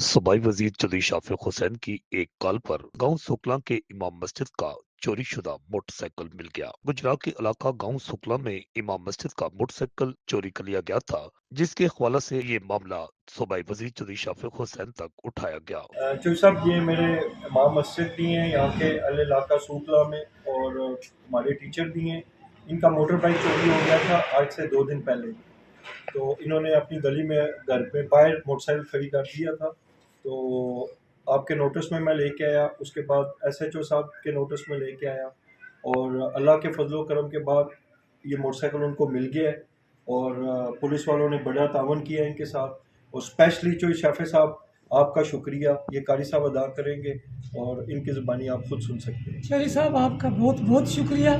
सूबाई वजीर चौधरी शाफिक हुसैन की एक कॉल पर गांव सुकला के इमाम मस्जिद का चोरी शुदा मोटरसाइकिल मिल गया। गुजरात के इलाका गांव सुकला में इमाम मस्जिद का मोटरसाइकिल चोरी कर लिया गया था, जिसके हवाले से ये मामला सूबाई वजीर चौधरी शाफिक हुसैन तक उठाया गया। चौधरी साहब, ये मेरे इमाम मस्जिद भी हैं यहाँ के अल इलाका सूखला में, और हमारे टीचर भी हैं। इनका मोटर बाइक चोरी हो गया था आज से 2 दिन पहले। तो इन्होंने अपनी गली में घर पे बाहर मोटरसाइकिल खड़ी कर दिया था, तो आपके नोटिस में मैं लेके आया। उसके बाद एसएचओ साहब के नोटिस में लेके आया, और अल्लाह के फजलो करम के बाद ये मोटरसाइकिल उनको मिल गया है। और पुलिस वालों ने बड़ा तावन किया इनके साथ, और स्पेशली जो शाफे साहब, आपका शुक्रिया ये कारी साहब अदा करेंगे, और इनकी ज़ुबानी आप खुद सुन सकते हैं। चौधरी साहब, आपका बहुत बहुत शुक्रिया।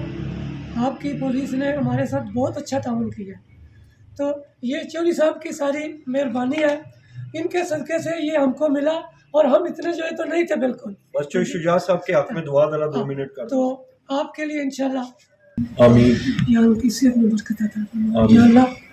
आपकी पुलिस ने हमारे साथ बहुत अच्छा ताउन किया। तो ये चौधरी साहब की सारी मेहरबानी है, इनके सदक़े से ये हमको मिला, और हम इतने जो है तो नहीं थे बिल्कुल। बस चौधरी शुजा साहब के हक में दुआ दला 2 मिनट कर तो आपके लिए इंशाल्लाह आमीन। या उनकी सेहत में बरकत अता फरमा। आमीन। या अल्लाह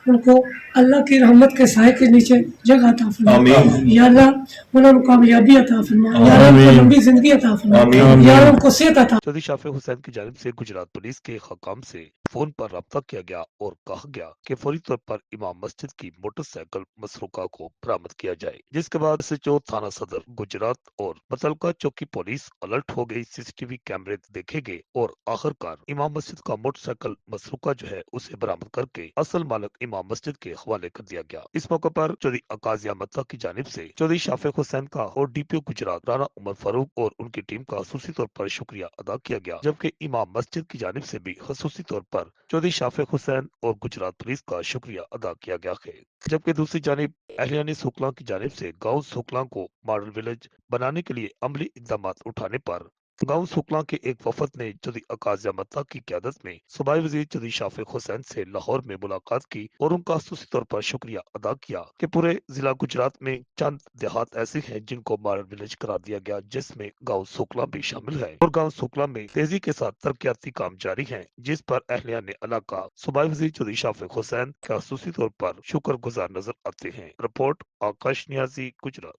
उनको अल्लाह की रहमत के साए के नीचे जगह अता फरमा। आमीन। या अल्लाह उन्हें कामयाबी अता फरमा। या अल्लाह उनको लंबी जिंदगी अता फरमा। आमीन। या अल्लाह उनको सेहत अता। चौधरी शाफिक हुसैन की जानिब से गुजरात पुलिस के हकाम से फोन पर रब्ता किया गया और कहा गया कि फौरी तौर पर इमाम मस्जिद की मोटरसाइकिल मसरूका को बरामद किया जाए, जिसके बाद एसएचओ थाना सदर गुजरात और मुतलका चौकी पुलिस अलर्ट हो गई। सीसीटीवी कैमरे देखे गए और आखिरकार इमाम मस्जिद का मोटरसाइकिल मसरूका जो है उसे बरामद करके असल मालिक इमाम मस्जिद के हवाले कर दिया गया। इस मौके पर चौधरी अकाज अहमद की जानिब से चौधरी शाफिक हुसैन का और डीपीओ गुजरात राना उमर फारूक और उनकी टीम का खसूसी तौर पर शुक्रिया अदा किया गया, जबकि इमाम मस्जिद की जानिब से भी खसूसी तौर पर चौधरी शाफिक हुसैन और गुजरात पुलिस का शुक्रिया अदा किया गया है। जबकि दूसरी जानिब अहलियानी सुकला की जानिब से गांव सुकला को मॉडल विलेज बनाने के लिए अमली इकदाम उठाने पर गांव सुकला के एक वफद ने चौधरी अकाज अहमद की क़यादत में सूबाई वजीर चौधरी शाफिक हुसैन से लाहौर में मुलाकात की और उनका खसूसी तौर पर शुक्रिया अदा किया कि पूरे जिला गुजरात में चंद देहात ऐसे हैं जिनको मॉडल विलेज करार दिया गया, जिसमें गांव सुकला भी शामिल है, और गांव सुकला में तेजी के साथ तरक्याती काम जारी है, जिस पर अहलिया ने इलाका सूबाई वजीर चौधरी शाफिक हुसैन का खसूसी तौर पर शुक्र गुजार नजर आते हैं। रिपोर्ट आकाश नियाजी, गुजरात।